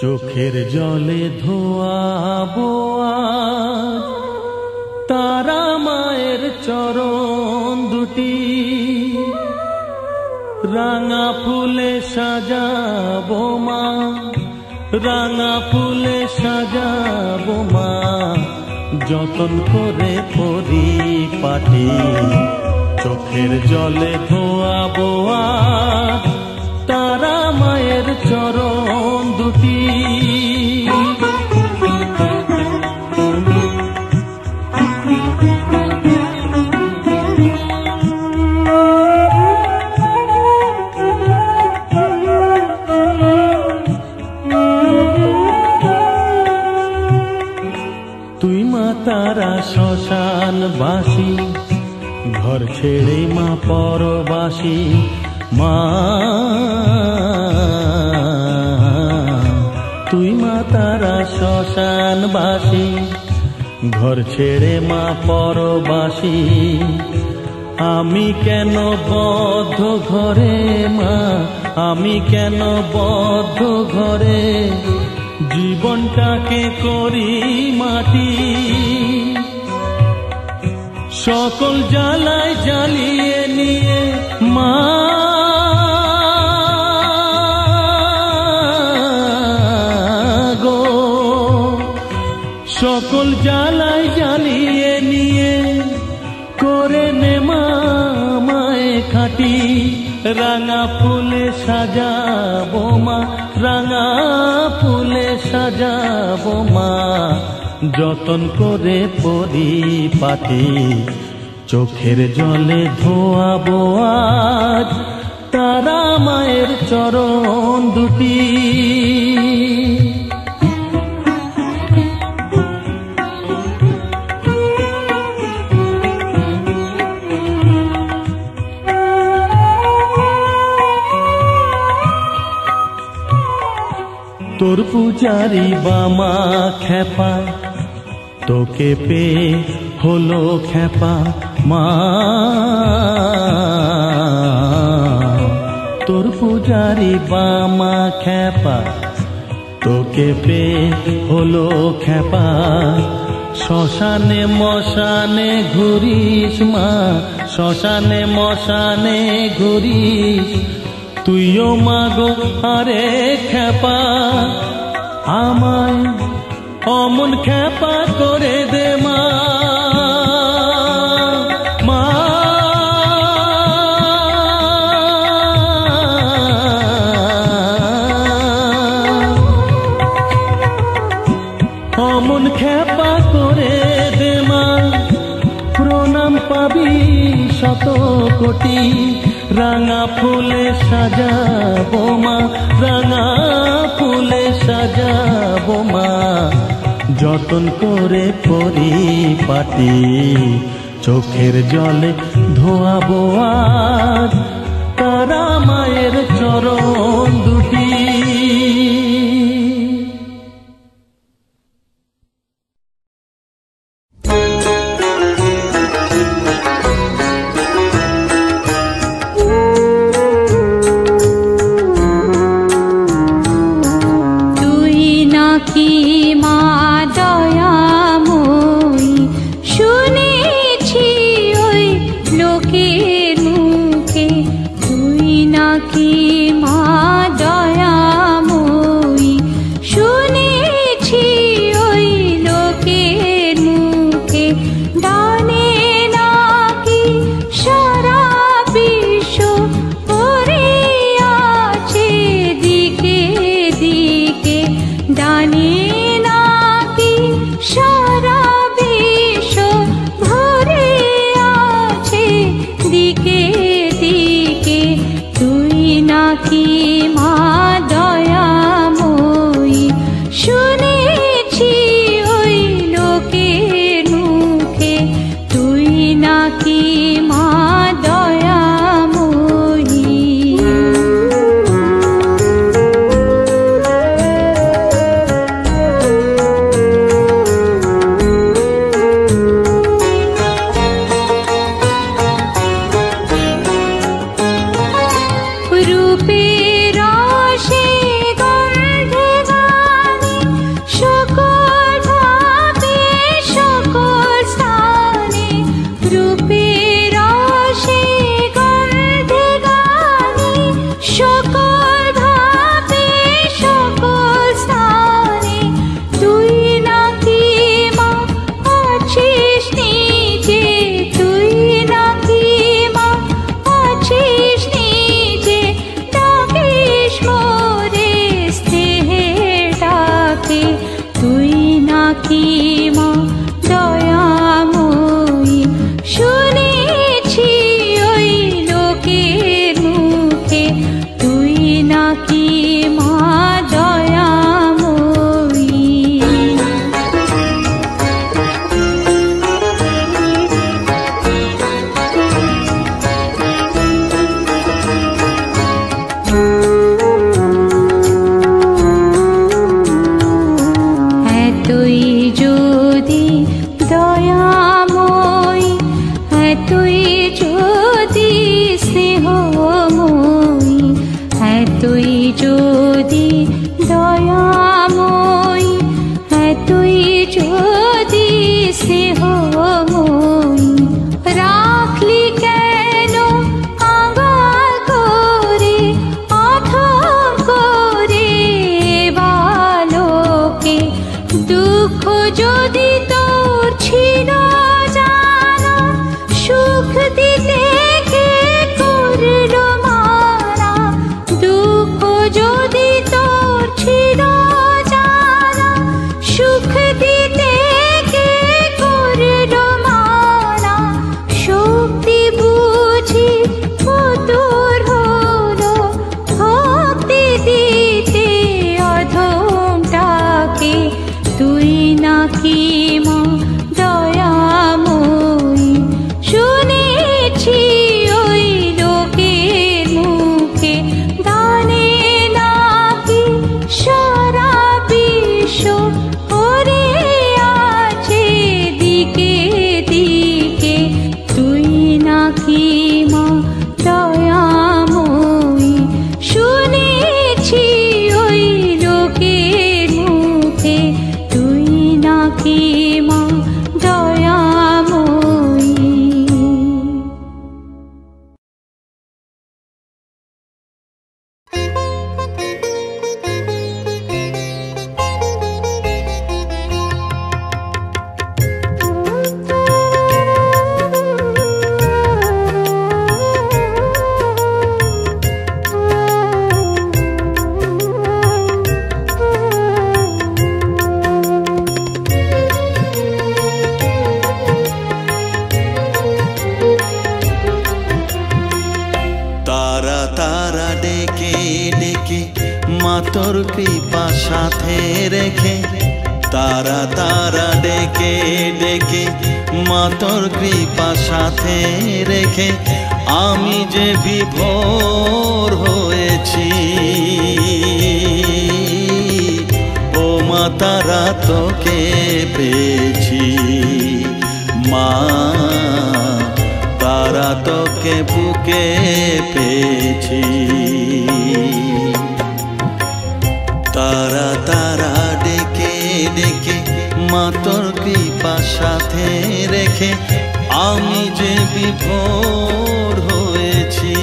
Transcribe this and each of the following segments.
চোখের জলে ধোয়াবো আজ তারা মায়ের চরণ দুটি, রাঙা ফুলে সাজাবো মা, রাঙা ফুলে সাজাবো মা, যতন করে পরিপাটি। চোখের জলে ধোয়াবো আজ তারা মায়ের চরণ দুটি। তুই মা তারা শ্মশান বাসী, ঘর ছেড়ে মা পরবাসী। মা তুই মা তারা শ্মশান বাসী, ঘর ছেড়ে মা পরবাসী। আমি কেন বদ্ধ ঘরে মা, আমি কেন বদ্ধ ঘরে, জীবনটাকে করি মাটি। সকল জ্বালায় জ্বালিয়ে নিয়ে মা গো, সকল জ্বালায় জ্বালিয়ে নিয়ে করে নে মা মায়ে খাটি। রাঙা ফুলে সাজাবো মা, রাঙা ফুলে সাজাবো মা, যতন করে পরিপাটি। চোখের জলে ধোয়াবো আজ তারা মায়ের চরণ দুটি। তোর পূজারি বামা খেপা, তোকে পে হলো খেপা মা। তোর পূজারি বামা খেপা, তোকে পে হলো খেপা। শ্মশানে মশানে ঘুরিস মা, শ্মশানে মশানে ঘুরিস। তুইও মাগো আরে খেপা, আমায় অমন খেপা করে দে মা। মা অমন খেপা করে দে মা, প্রণাম পাবি শত কোটি। রাঙা ফুলে সাজাবো মা, রাঙা ফুলে সাজাবো মা, যতন করে পরিপাটি। চোখের জলে ধোয়াবো আজ তারা মায়ের চরণ দুটি। লোকের মুখে তুই নাকি মা দয়া এতই যদি স্নেহময়ী, এতই যদি দয়াময়ী, এতই যদি স্নেহময়ী, রাখলি কেন আগাল করে অথম করে বালকে? দুঃখ যদি তোর ছিল জানা, সুখ দিতে কে করল মানা? দুঃখ যদি তোর ছিল জানা, সুখ দিতে কে করল মানা? শক্তি বুঝি তোর হলো ভক্তি দিতে অধমটাকে? তুই নাকি মা দয়াময়ী? শুনেছি ওই লোকের মুখে দানে নাকি সারা বিশ্ব করে আছে দিকে দিকে। তুই নাকি মা দয়াময়ী? শুনেছি ওই লোকের মুখে তুই নাকি মা দয়াময়ী। তারা তারা ডেকে ডেকে মা তোর কৃপা সাথে রেখে, তারা তারা ডেকে ডেকে মা তোর কৃপা সাথে রেখে, আমি যে বিভোর হয়েছি। ও মা তারা তোকে পেয়েছি, মা তারা তোকে বুকে পেয়েছি। তারা তারা ডেকে ডেকে মা তোর কৃপা সাথে রেখে, আমি যে বিভোর হয়েছি।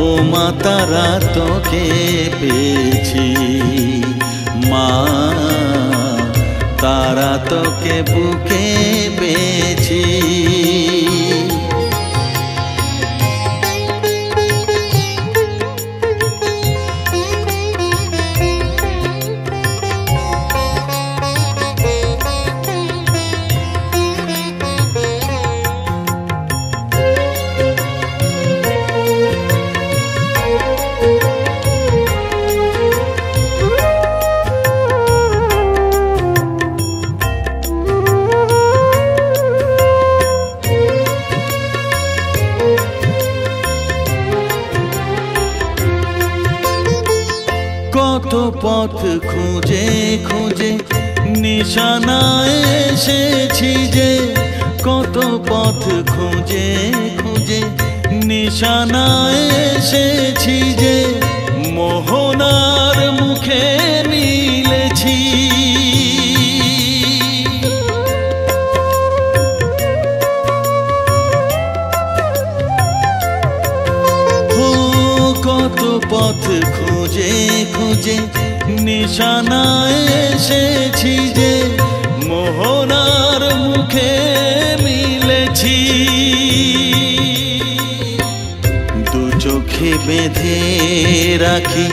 ও মা তারা তোকে পেয়েছি, মা তারা তোকে বুকে পেয়েছি। কত পথ খুঁজে খুঁজে নিশানায় এসেছি যে, কত পথ খুঁজে খুঁজে নিশানায় এসেছি যে, মোহনার মুখে মিলেছি। কত পথ খুঁজে খুঁজে নিশানায় এসেছি যে, মোহনার মুখে মিলেছি। দু চোখে বেঁধে রাখি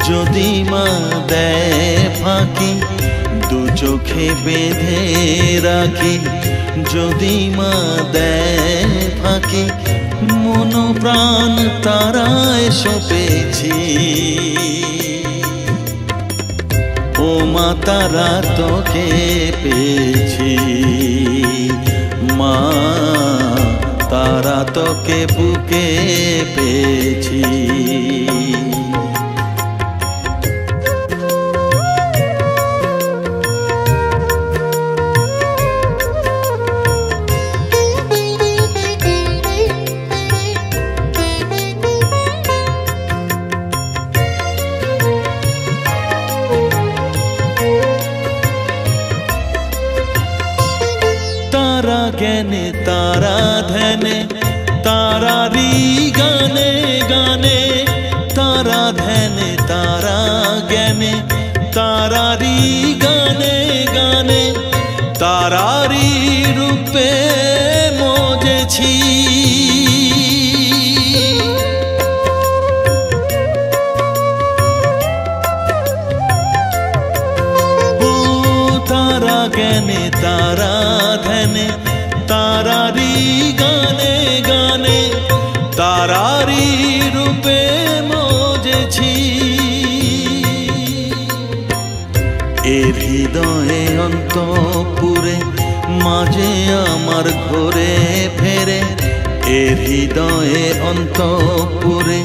যদি মা দেয় ফাঁকি, দু চোখে বেঁধে রাখি যদি মা দেয় ফাঁকি, মন প্রাণ তারায় সপেছি। ও মা তারা তোকে পেয়েছি, মা তারা তোকে বুকে পেয়েছি। तारा ज्ञाने तारा ध्याने तारारी गाने गाने तारा ध्याने तारा ज्ञाने तारारी गाने गाने तारारी रूपे मोजेছি तारा ज्ञाने तारा ध्याने तारारी गाने गाने तारारी रूपे मोजेছি এর হৃদয়ে অন্তপুরে মাঝে আমার ঘরে ফেরে এর হৃদয়ে অন্তপুরে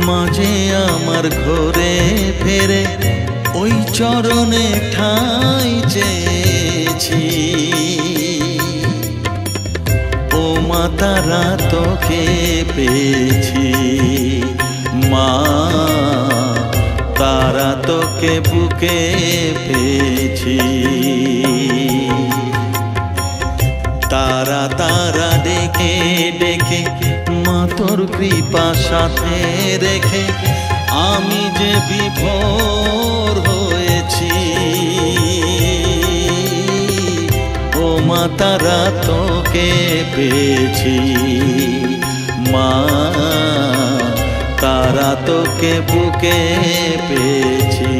মাঝে আমার ঘরে ফেরে ওই চরণে ঠাঁই চেয়েছি ও মা তারা তোকে পেয়েছি মা तारा तोके बुके पेয়েছি तारा तारा डेके डेके मा तोर कृपा साथे रेखे आमी जे विभोर होएছি ओ मा तारा तोके पेয়েছি मा तारा तोके बुके पेয়েছি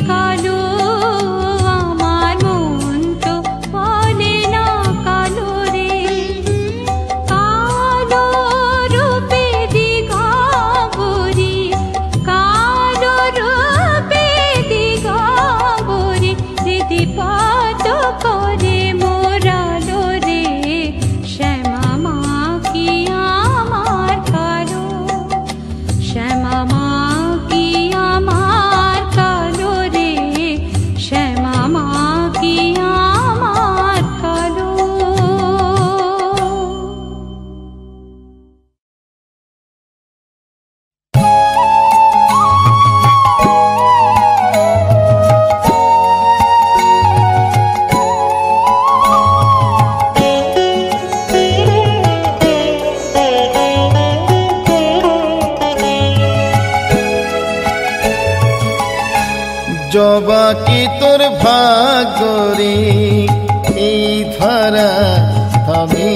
कालो জবা কি তোর ভাগ্যরে এই ধরা আমি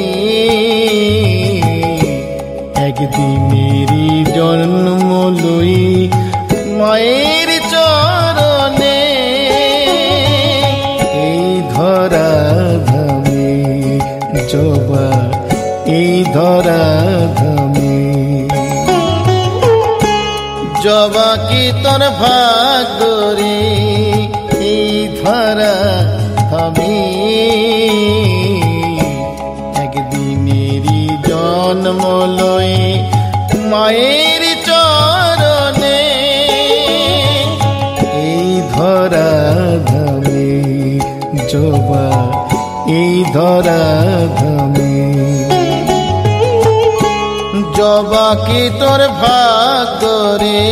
একদিনেরই জন্ম লই মায়ের চরণে এই ধরা ধামে জবা এই ধরা ধামে জবা কি তোর ভাগ্যরে এই ধরা ধামে একদিনেরই জন্ম লই মায়ের চরণে এই ধরা ধামে জবা এই ধরা ধামে জবা কি তোর ভাগ্যরে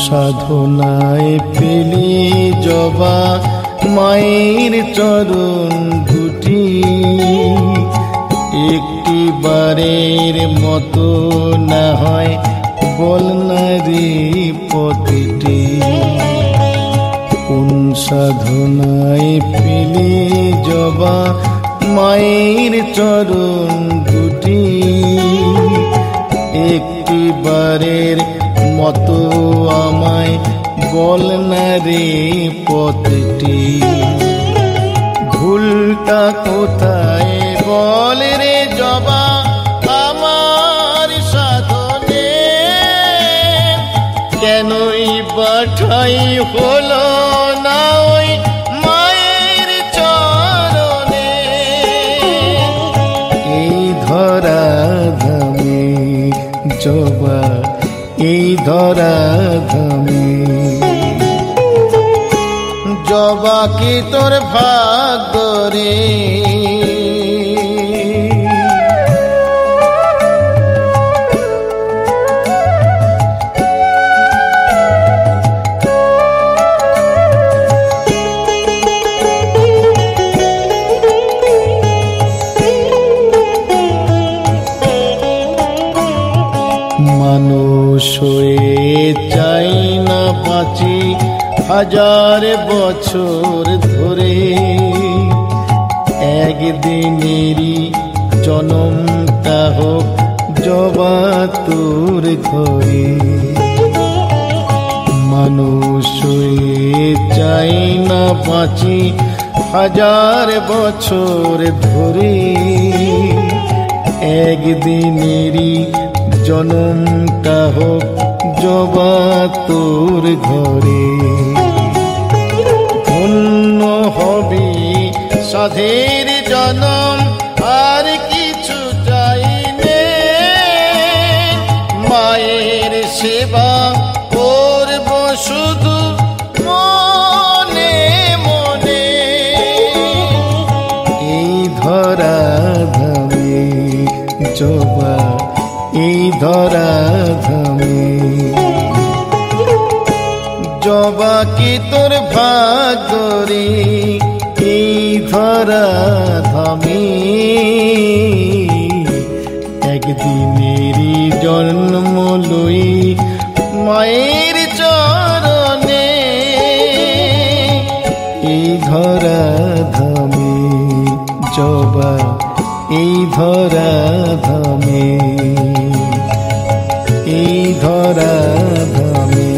সাধনায় পেলি জবা মায়ের চরণ দুটি একটি বারের মতো না হয় বল না রে পতিটি কোন সাধনায় পেলি জবা মায়ের চরণ দুটি একটি বারের মতো আমায় বল না রে পথটি ভুলটা কোথায় বল রে জবা আমার সাধনে কেনই বাঠাই হলো না ওই মায়ের চরণে এই ধরা ধামে জবা এই ধরা ধামে জবা কি তোর ভাগ্যরে মানুষ হয়ে চাই না বাঁচি হাজার বছর ধরে একদিনেরই জনমটা হোক জবা তোর ঘরে মানুষ হয়ে চাই না বাঁচি হাজার বছর ধরে একদিনেরই জনমটা হোক জবা তোর ঘরে ধন্য হবি সাধের জনম আর কিছু চাই নে মায়ের সেবা করব শুধু মনে মনে এই ধরা ধামে জবা এই ধরা ধামে জবা কি তোর ভাগ্যরে এই ধরা ধামে একদিনেরই জন্ম লই মায়ের চরণে এই ধরা ধামে জবা এই ধরা ধামে এই ধরা ধামে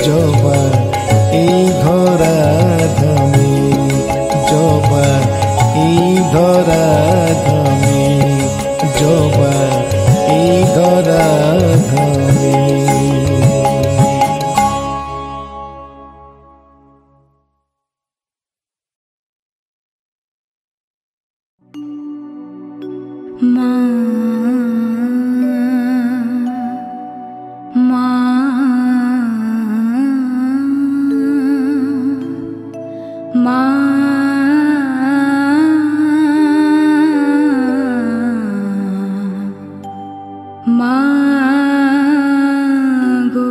জবা এই ধরা ধামে জবা এই ধরা ধামে জবা এই ধরা ধামে মা মা মা মা গো।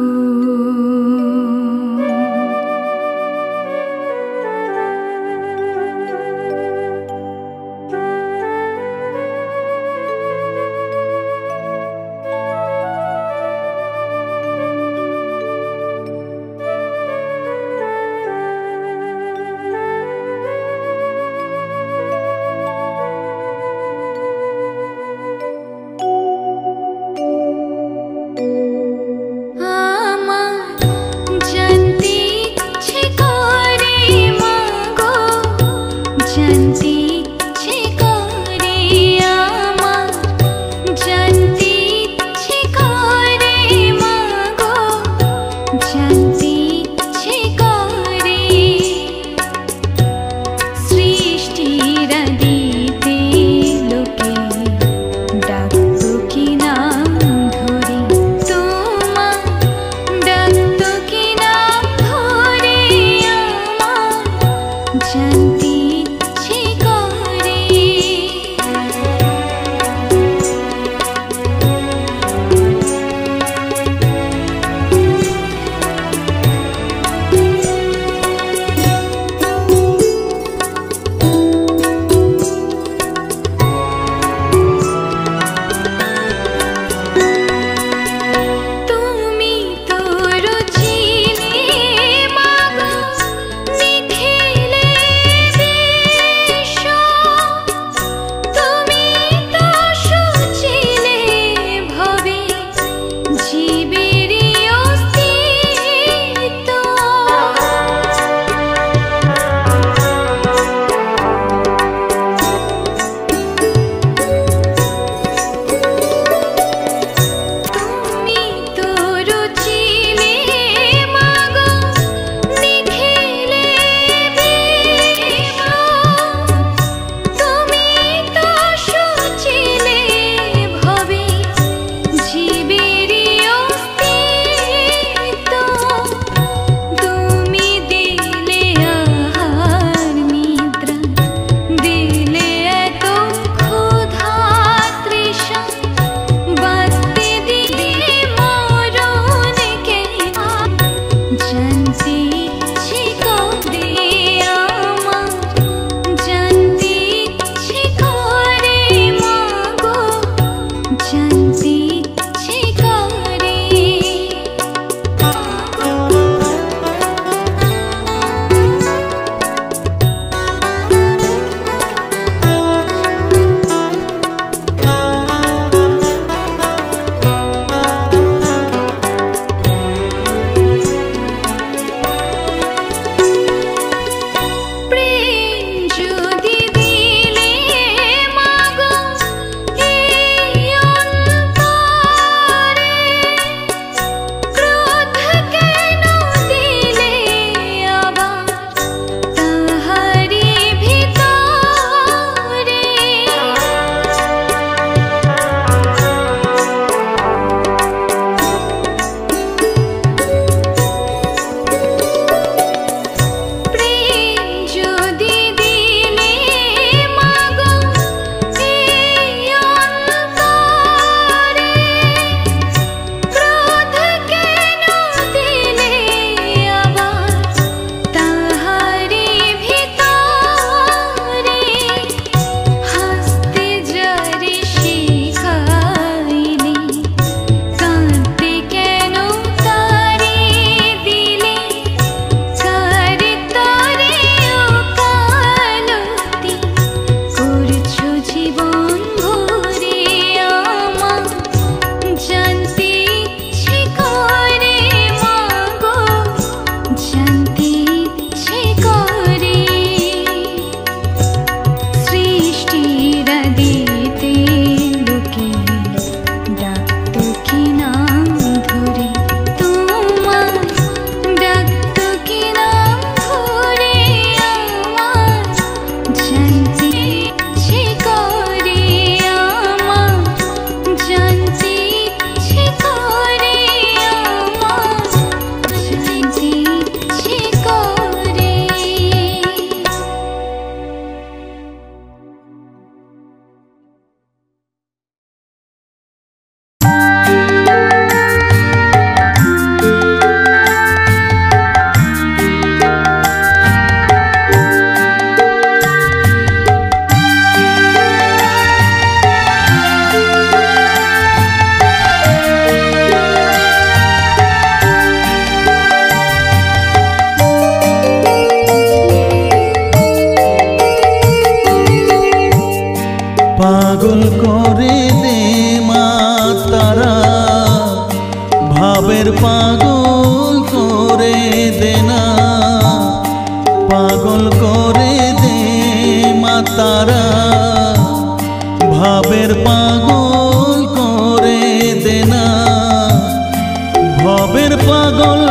পাগল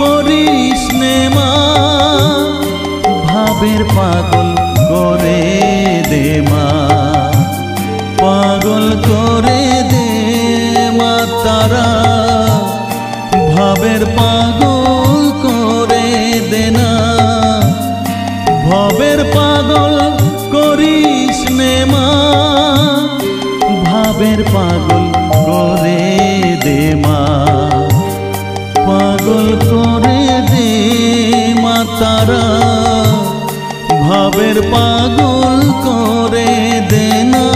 করিস নে মা, ভাবের পাগল করে দে মা, পাগল করে দে মা তারা, ভাবের পাগল করে দে না, ভবের পাগল করিস নে মা, ভাবের পাগল করে দে মা, পাগল করে দে মা তারা, ভাবের পাগল করে দে না।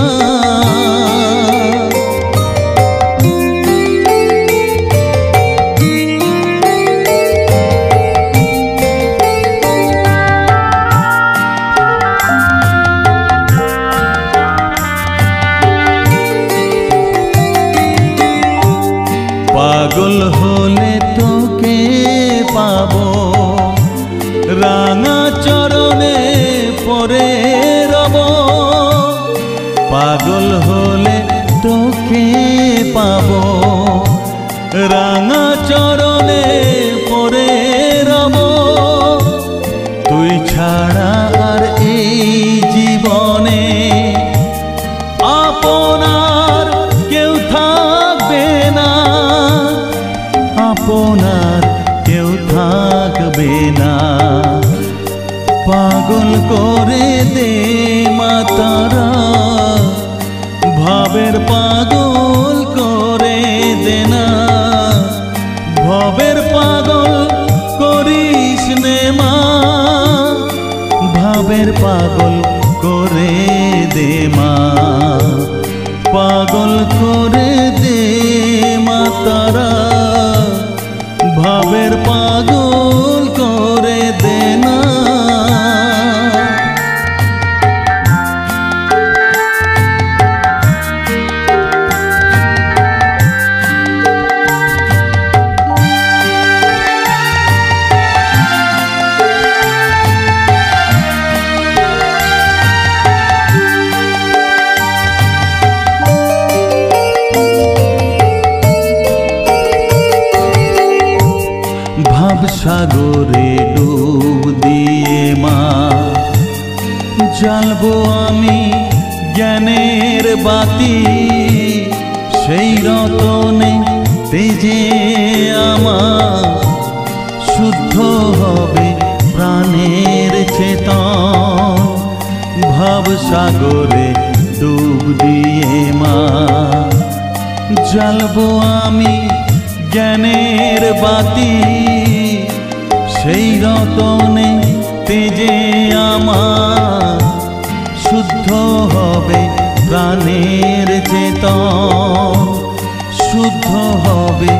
পাগল হলে তোকে পাবো, রাঙা চরণে পরে রব, পাগল হলে তোকে পাবো, রাঙা চরণে পরে রব, তুই ছাড়া আর এই জীবনে আপনার কেউ থাকবে না, আপনার কেউ থাকবে না, পাগল করে দে মা তারা, ভাবের পাগল করে দে না, ভবের পাগল করিস নে মা, ভাবের পাগল করে দে মা, পাগল করে দে মা তারা, ভাবের পাগল করে দে না। সাগরে ডুব দিয়ে মা, জ্বালবো আমি জ্ঞানের বাতি, সেই রতনে তেজে আমার শুদ্ধ হবে প্রাণের চেতন, ভাব সাগরে ডুব দিয়ে মা, জ্বালবো আমি জ্ঞানের বাতি, সেই রতনে তেজে আমার শুদ্ধ হবে প্রাণের চেতন, শুদ্ধ হবে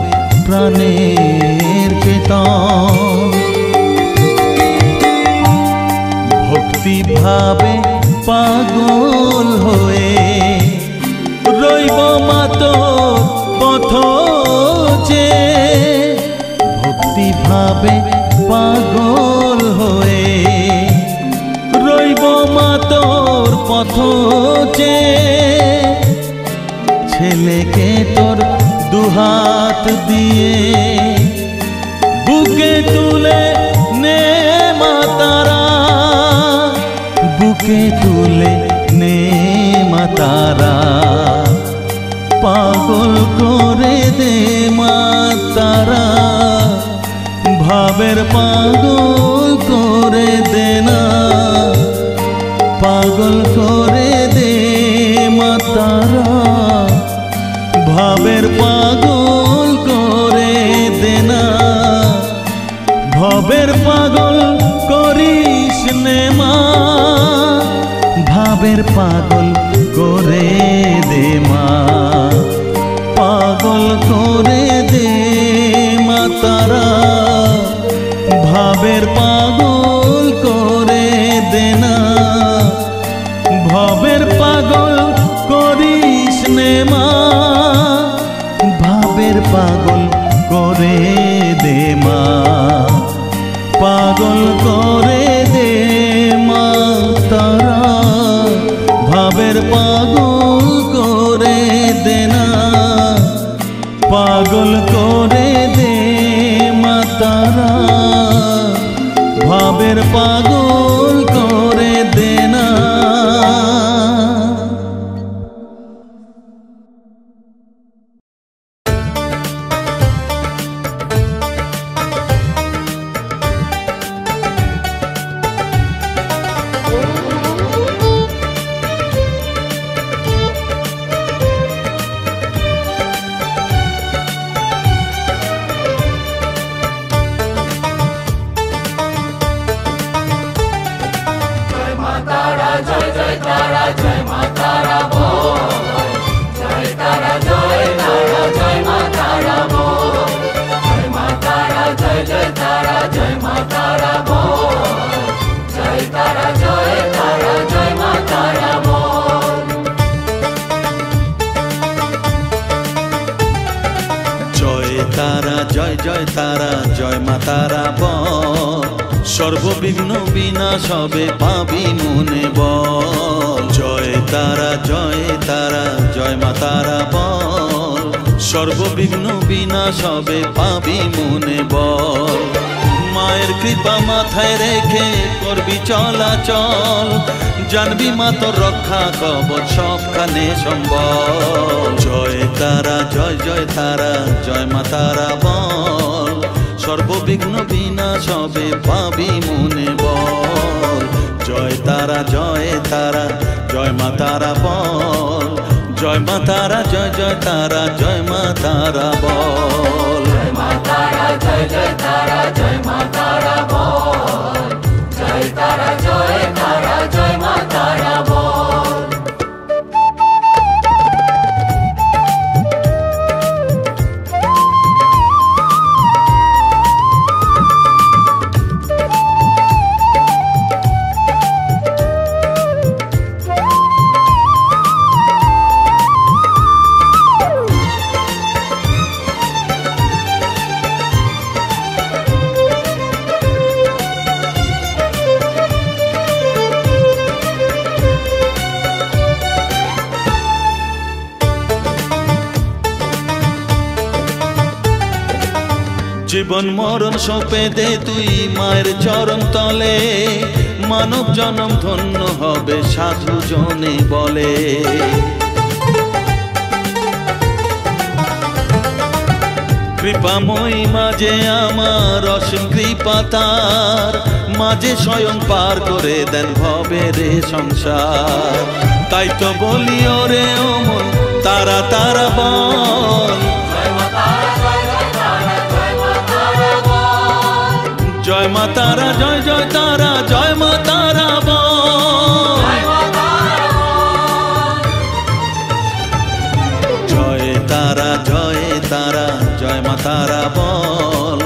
প্রাণের চেতন, ভক্তি ভাবে পাগল হয়ে রইব মা তোর পথ যে, ভক্তি ভাবে পাগল হয়ে রইব মা তোর পথ যে, ছেলেকে তোর দুহাত দিয়ে বুকে তুলে নে মা তারা, বুকে তুলে নে মা তারা, পাগল করে দে মা তারা, ভাবের পাগল করে দে না, পাগল করে দে মা তারা, ভাবের পাগল করে দে না, ভবের পাগল করিস নে মা, ভাবের পাগল করে দে মা, পাগল করে দে মা তারা, ভাবের পাগল করে দে না, ভবের পাগল করিস নে মা, ভাবের পাগল করে দে মা, পাগল করে দে মা তারা, ভাবের পাগল করে দে না, পাগল করে দে তারা ভাবের পাগল করে দেনা। সর্ববিঘ্ন বিনাশ হবে পাবি মনে বল। জয় তারা জয় মা তারা বল। সর্ববিঘ্ন বিনাশ হবে পাবি মনে বল। মায়ের কৃপা মাথায় রেখে করবি চলাচল, জানবি মা তোর রক্ষা কবচ সবখানে সম্বল। জয় তারা জয় মা তারা বল। সর্ববিঘ্ন বিনাশ হবে পাবি মনে বল। জয় তারা জয় মা তারা বল। জয় মা তারা জয় তারা জয় মা তারা বল। জয় মা তারা জয় তারা জয় মা তারা বল। জয় তারা জয় মা তারা বল। জীবন মরণ সঁপে দে তুই মায়ের চরণ তলে, মানব জনম ধন্য হবে সাধু জনে বলে। কৃপাময়ী মাঝে আমার অসীম কৃপা তার, মাঝে স্বয়ং পার করে দেন ভবের সংসার। তাই তো বলি ওরে অমন তারা তারা বল। জয় মা তারা জয় তারা জয় মা তারা বল। জয় তারা জয় মা তারা বল।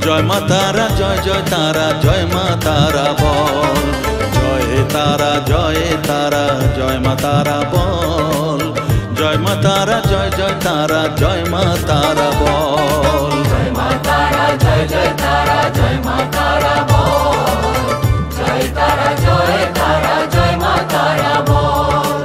জয় মা তারা জয় তারা জয় মা তারা বল। জয় তারা জয় মা তারা বল। জয় মা তারা জয় তারা জয় মা তারা বল। জয় মা তারা জয় তারা জয় মা তারা বল। জয় তারা জয় মা তারা বল।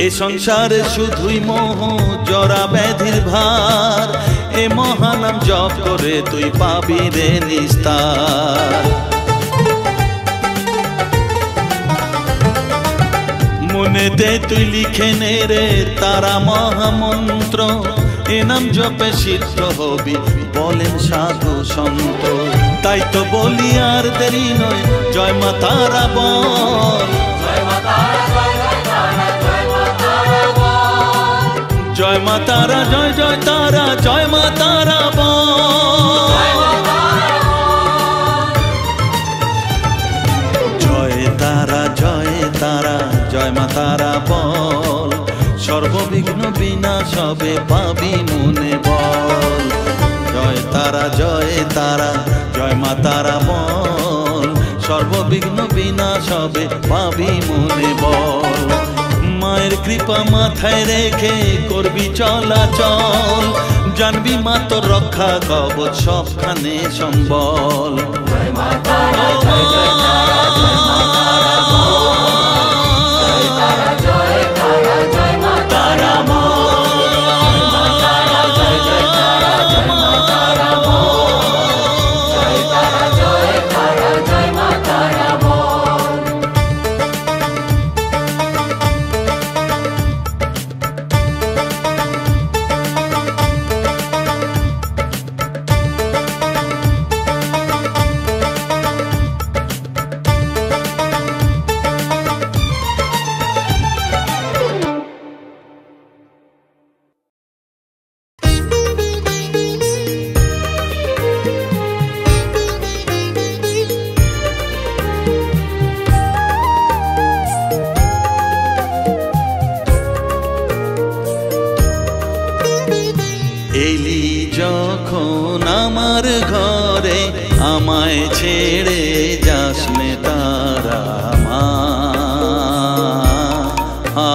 এ সংসারে শুধুই মোহ জরা ব্যাধির ভার, এ মহানাম জপ করে তুই পাবি রে নিস্তার। মনেতে তুই লিখে নে রে তারা মহামন্ত্র, এ নাম জপে সিদ্ধ হবি বলেন সাধু সন্ত। তাই তো বলি আর দেরি নয় জয় মা তারা বল। জয় মা তারা জয় মা তারা জয় তারা জয় মা তারা বল। জয় তারা জয় মা তারা বল। সর্ব বিঘ্ন বিনাশ হবে পাবি মনে বল। জয় তারা জয় তারা জয় মা তারা বল, সর্ববিঘ্ন বিনাশ হবে পাবি মনে বল। মায়ের কৃপা মাথায় রেখে করবি চলাচল, জানবি মা তোর রক্ষা কবচ সবখানে সম্বল। জয় মা তারা জয় জয় তারা জয় মা তারা বল, জয় তারা জয় তারা জয় মা তারা বল, জয় মা তারা জয় জয় তারা জয় মা তারা বল, জয় তারা জয় তারা জয় মা তারা বল। এলি যখন আমার ঘরে আমায় ছেড়ে যাস নে তারা মা,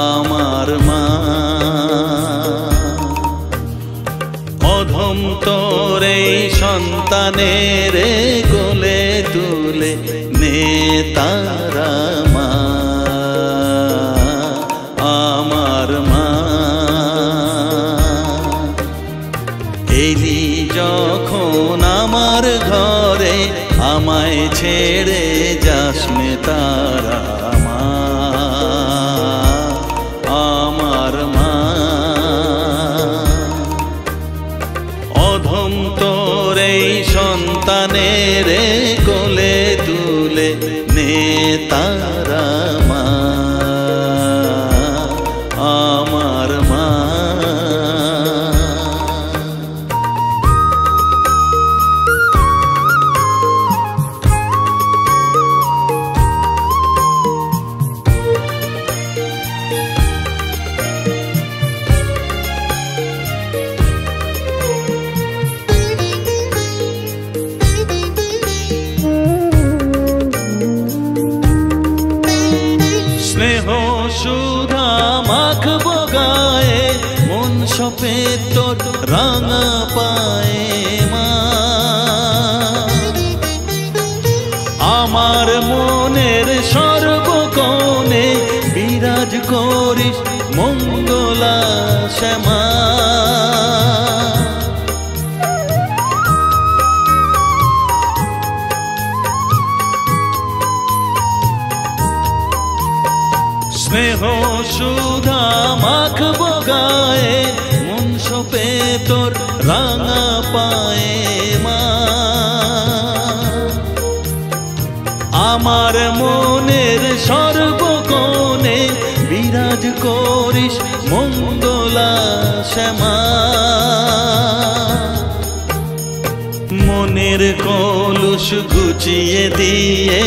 আমার মা। অধম তোর এই সন্তানের কোলে তুলে নে তারা মা, আমার মা। এলি যখন আমার ঘরে আমায় ছেড়ে যাস নে তারা মা, আমার মা। অধম তোর এই সন্তানের কোলে তুলে নে তারা মা, আমার মা। স্নেহ সুধা মাখবো গায়ে, মন সপে তোর রাঙা পায়ে মা। আমার মনের সর্বকোণে বিরাজ করিস মঙ্গলা শ্যামা। স্নেহ সুধা মাখবো গায়ে, মন সপে তোর রাঙা পায়ে মা। আমার মনের সর্বকোণে বিরাজ করিস মঙ্গলা শ্যামা। মনের কলুষ ঘুচিয়ে দিয়ে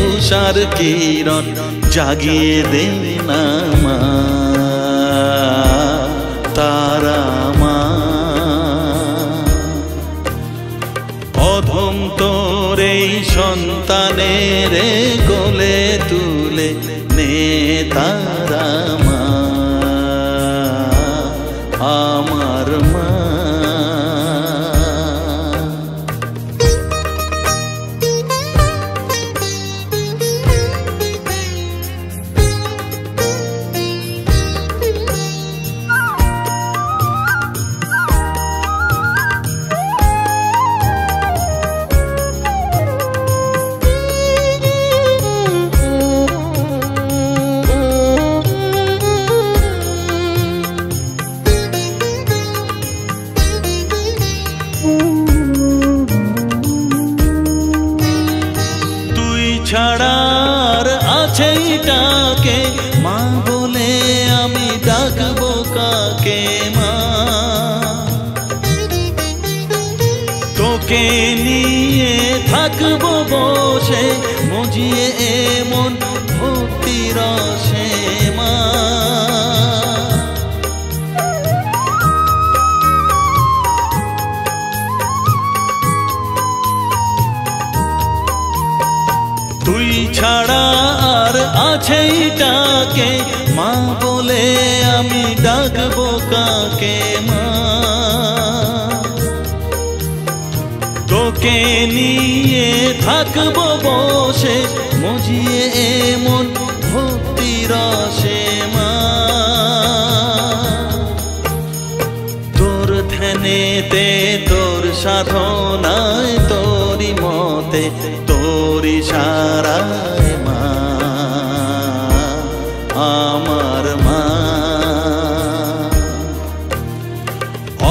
উষার কিরণ জাগিয়ে দে না মা, তারা মা। অধম তোর এই সন্তানের কোলে তুলে নে তারা মা, আমার মা। ছাড়ার আছে ডাকে মা বলে আমি ডাকবো কাকে মা। তোকে নিয়ে থাকবো বসে মজিয়ে এমন ভক্তি রসে মা। সেইটাকে মা বলে আমি ডাকবো কাকে মা? তোকে নিয়ে থাকবো বসে মজিয়ে এমন ভক্তি রসে মা। তোর ধ্যানেতে তোর সাধনায় তোরি মতে তোরি সারায় মা আমার মা।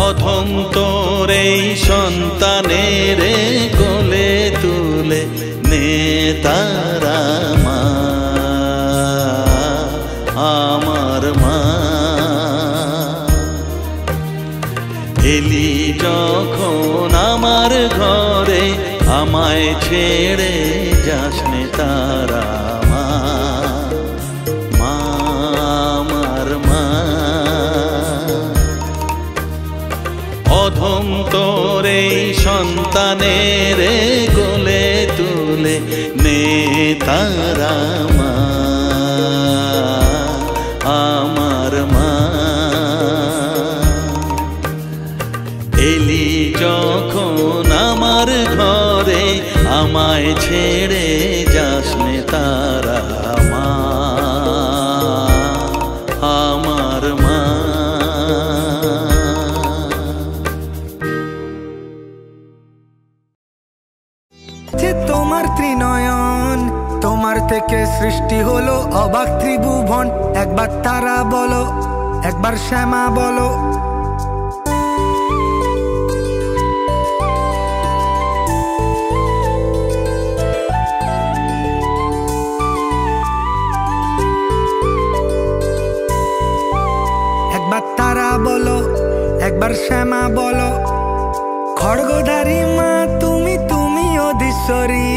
অধম তোর এই সন্তানের কোলে তুলে নে তারা মা আমার মা। এলি যখন আমার ঘরে আমায় ছেড়ে যাস নে তারা মা মা আমার মা। অধম তোর এই সন্তানের কোলে তুলে নে তারা মা আমার মা। এলি যখন আমার ঘরে আমায় ছেড়ে যাস নে তারা মা আমার মা। তোমার ত্রিনয়ন, তোমার থেকে সৃষ্টি হলো অবাক ত্রিভুবন। একবার তারা বলো, একবার শ্যামা বলো। একবার তারা বলো, একবার শ্যামা বলো। খড়গধারী মা তুমি, তুমি অধীশ্বরী।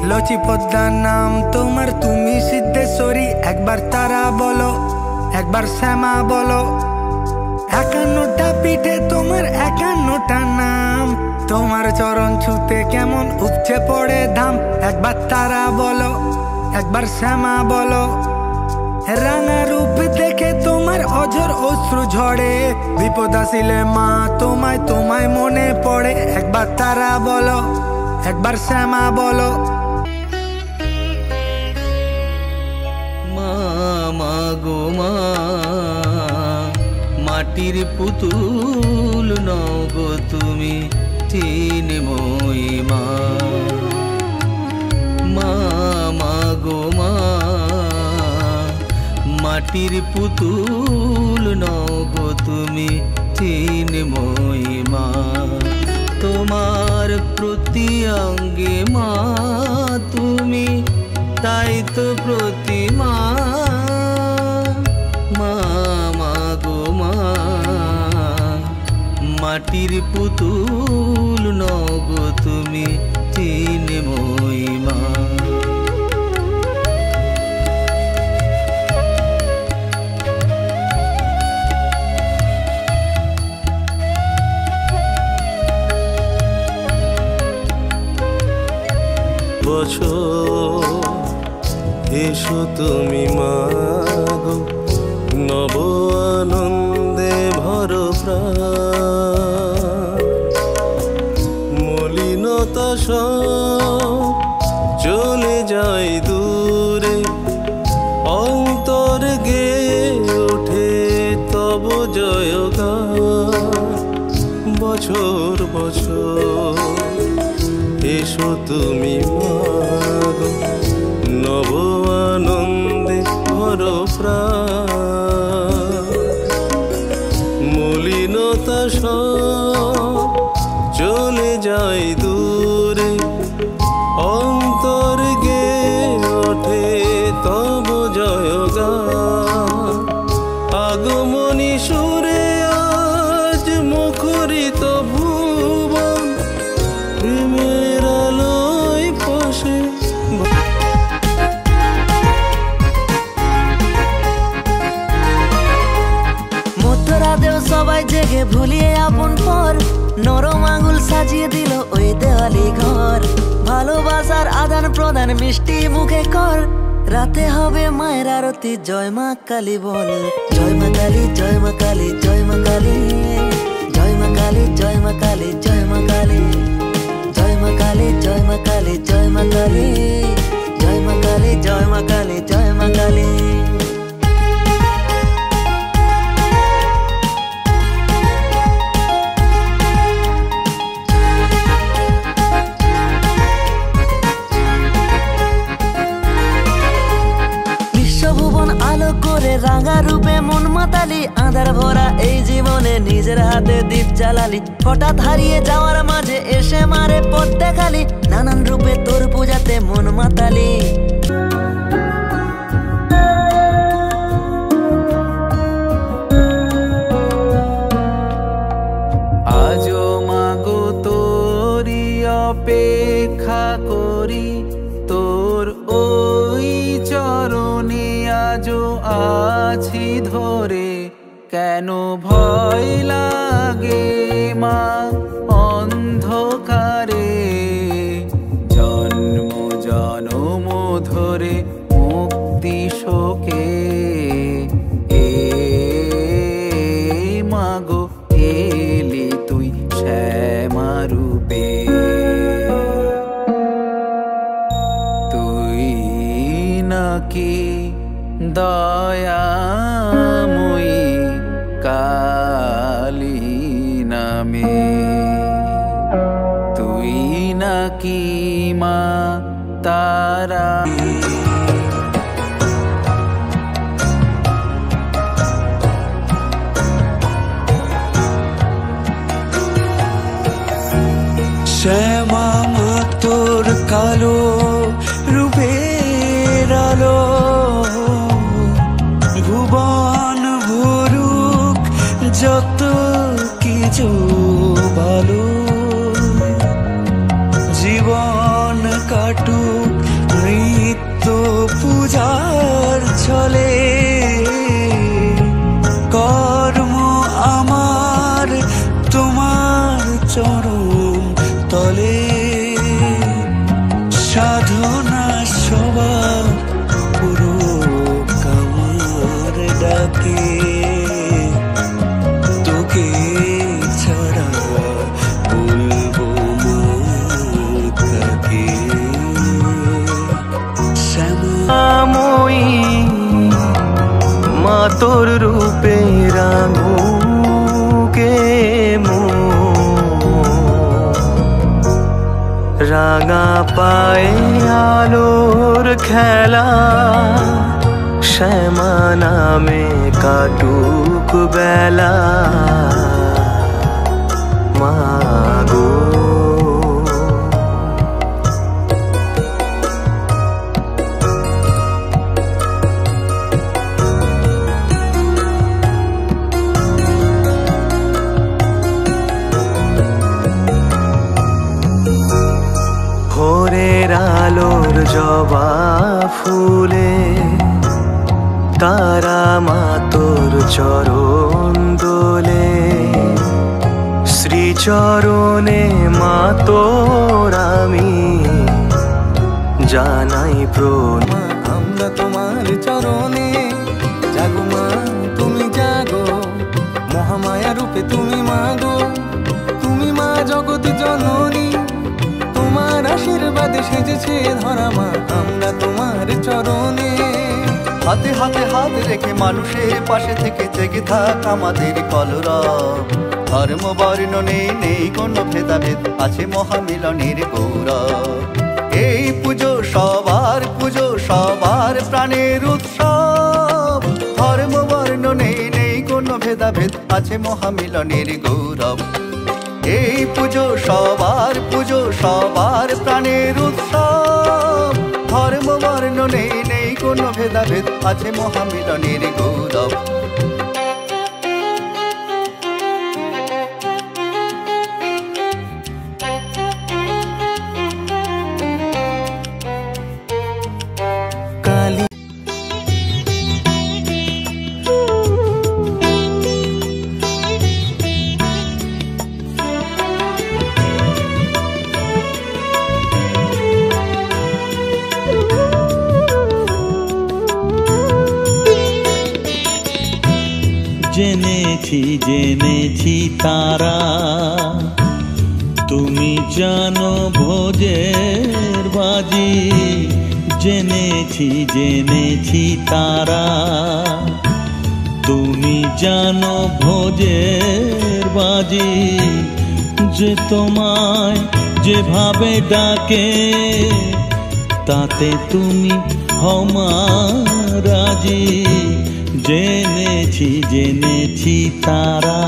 লচি পদ্মার নাম তোমার, তুমি সিদ্ধেশ্বরী। একবার তারা বলো, একবার শ্যামা বলো। 51টা পিঠে তোমার 51টা নাম, তোমার চরণ ছুতে কেমন উপচে পড়ে ধাম। একবার তারা বলো, একবার শ্যামা বলো। রাঙা রূপ দেখে তোমার অঝর অশ্রু ঝরে, বিপদ আসিলে মা তোমায় তোমায় মনে পড়ে। একবার তারা বলো, একবার শ্যামা বলো। মা মা গো মা, মাটির পুতুল নও গো তুমি, চিন্ময়ী মা। মা মা গো মা, মাটির পুতুল নও গো তুমি, চিন্ময়ী মা। তোমার প্রতি অঙ্গে মা তুমি, তাই তো প্রতিমা। মা মা গো মা, মাটির পুতুল নও গো তুমি, চিন্ময়ী মা। বছর এসো তুমি মা গো, নব আনন্দে ভরো প্রাণ। মলিনতা সব চলে যায় দূরে, অন্তর গেয়ে ওঠে তব জয়গান। বছর বছর এসো তুমি মা গো, নব আনন্দে ভরো প্রাণ। মলিনতা সব চলে যায় দূরে, অন্তর গেয়ে ওঠে তব জয়গান। আগমনী সুরে আজ মুখরিত ভুবন, প্রেমের আলোয় পাশে। মধ্যরাতেও সবাই জেগে ভুলিয়ে আপন পর, নরম আঙুল সাজিয়ে দিল ওই দেওয়ালি ঘর। ভালোবাসার আদান প্রদান মিষ্টি মুখে কর, রাতে হবে মায়ের আরতি জয় মা কালী বল জয় মা কালী জয় মা কালী জয় মা কালী জয় মা কালী জয় মা কালী জয় মা কালী জয় মা কালী জয় মা কালী জয় মা কালী জয় মা কালী জয় মা কালী জয় মা কালী বিশ্বভুবন আলো করে রাঙা রূপে মন মাতালি আঁধার ভরা এই জীবনে নিজের হাতে দীপ জ্বালালি হঠাৎ হারিয়ে যাওয়ার মাঝে এসে মারে পথ দেখালি নানান রূপে তোর পূজাতে মন মাতালি আজো মাগো তোরি অপেক্ষা করি তোর ওই চরণে আজো আছি ধরে কেন ভয় লাগে মা অন্ধকারে জন্ম জনম ধরে মুক্তি শোকে এ মাগো এলি তুই শ্যামা রূপে তুই নাকি দয়াময়ী কালী নামে তুই নাকি মা তারা শ্যামা মা তোর কালো রূপের আলো ভুবন ভরুক যত কিছু ভালো জীবন কাটুক নিত্য পূজার ছলে কর্ম আমার তোমার চরণ তলে সাধনা সবার পুরো কামার ডাকে তোকে ছাড়া বলবো মা কাকে শ্যামাময়ী মা তোর রূপে রাঙুকে রাঙা পায়ে আলোর খেলা শ্যামা নামে কাটুক বেলা মাগো ভোরের আলোর জবা ফুলে তারা মা তোর চরণ দোলে শ্রীচরণে মা তোর আমি জানাই প্রণাম আমরা তোমার চরণে জাগো মা তুমি জাগো মহামায়া রূপে তুমি মাগো তুমি মা জগৎ জননী তোমার আশীর্বাদে সেজেছে ধরা মা আমরা তোমার চরণে হাতে হাতে হাত রেখে মানুষের পাশে থেকে জেগে থাক আমাদের কলরব ধর্ম বর্ণ নেই কোনো ভেদাভেদ আছে মহামিলনের গৌরব এই পুজো সবার প্রাণের উৎসব ধর্ম বর্ণ নেই কোনো ভেদাভেদ আছে মহামিলনের গৌরব এই পুজো সবার প্রাণের উৎসব ধর্ম বর্ণ নেই কোনো ভেদাভেদ আছে মহামিলনের গৌরব কালী জেনেছি জেনেছি তারা তুমি জানো ভোজের বাজি জেনেছি জেনেছি তারা তুমি জানো ভোজের বাজি যে তোমায় যেভাবে ডাকে তাতে তুমি হও রাজি জেনেছি জেনেছি তারা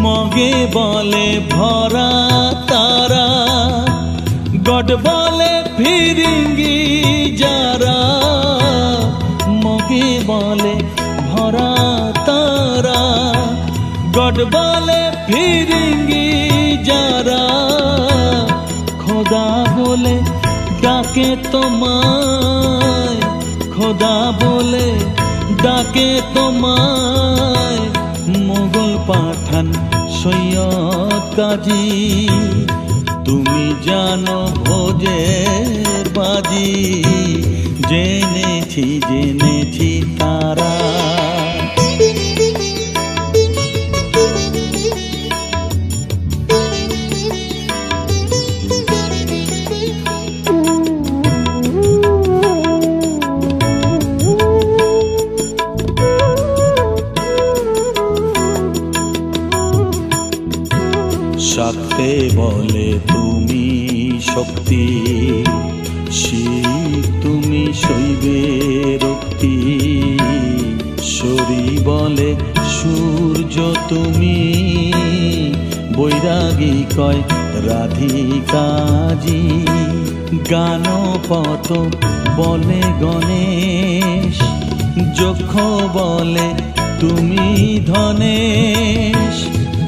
মগে বলে ভরা তারা গড বলে ফিরিঙ্গি যারা মগে বলে ভরা তারা গড বলে ফিরিঙ্গি যারা খোদা বলে ডাকে তোমায় খোদা বলে ডাকে তোমায় মোগল পাঠান সৈয়দ কাজী তুমি জানো ভোজের বাজি জেনেছি জেনেছি তারা শাক্তে বলে তুমি শক্তি শিব তুমি শৈবে রক্তি শরী বলে সূর্য তুমি বৈরাগী কয় রাধিকাজি গানপত বলে গণেশ যক্ষ বলে তুমি ধনেশ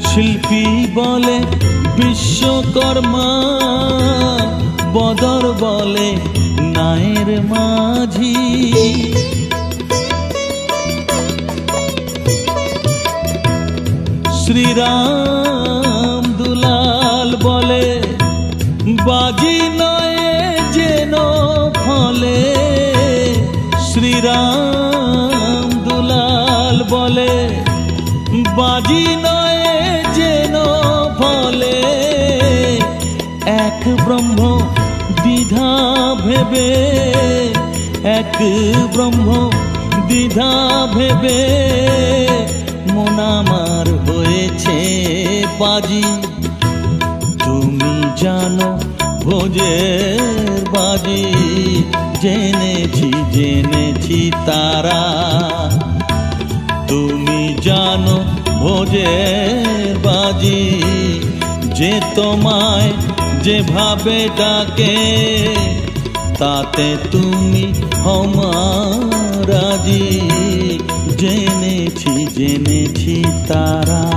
শিল্পী বলে বিশ্বকর্মা বদর বলে নায়ের মাঝি শ্রীরাম দুলাল বলে বাজি নয় যেন ফলে শ্রীরাম দুলাল বলে বাজি নয় যেন ফলে এক ব্রহ্ম দ্বিধা ভেবে এক ব্রহ্ম দ্বিধা ভেবে মন আমার হয়েছে বাজি তুমি জানো ভোজের বাজি জেনেছি জেনেছি তারা তুমি জানো ভোজের বাজি যে তোমায় যেভাবে ডাকে তাতে তুমি হও রাজি জেনেছি জেনেছি তারা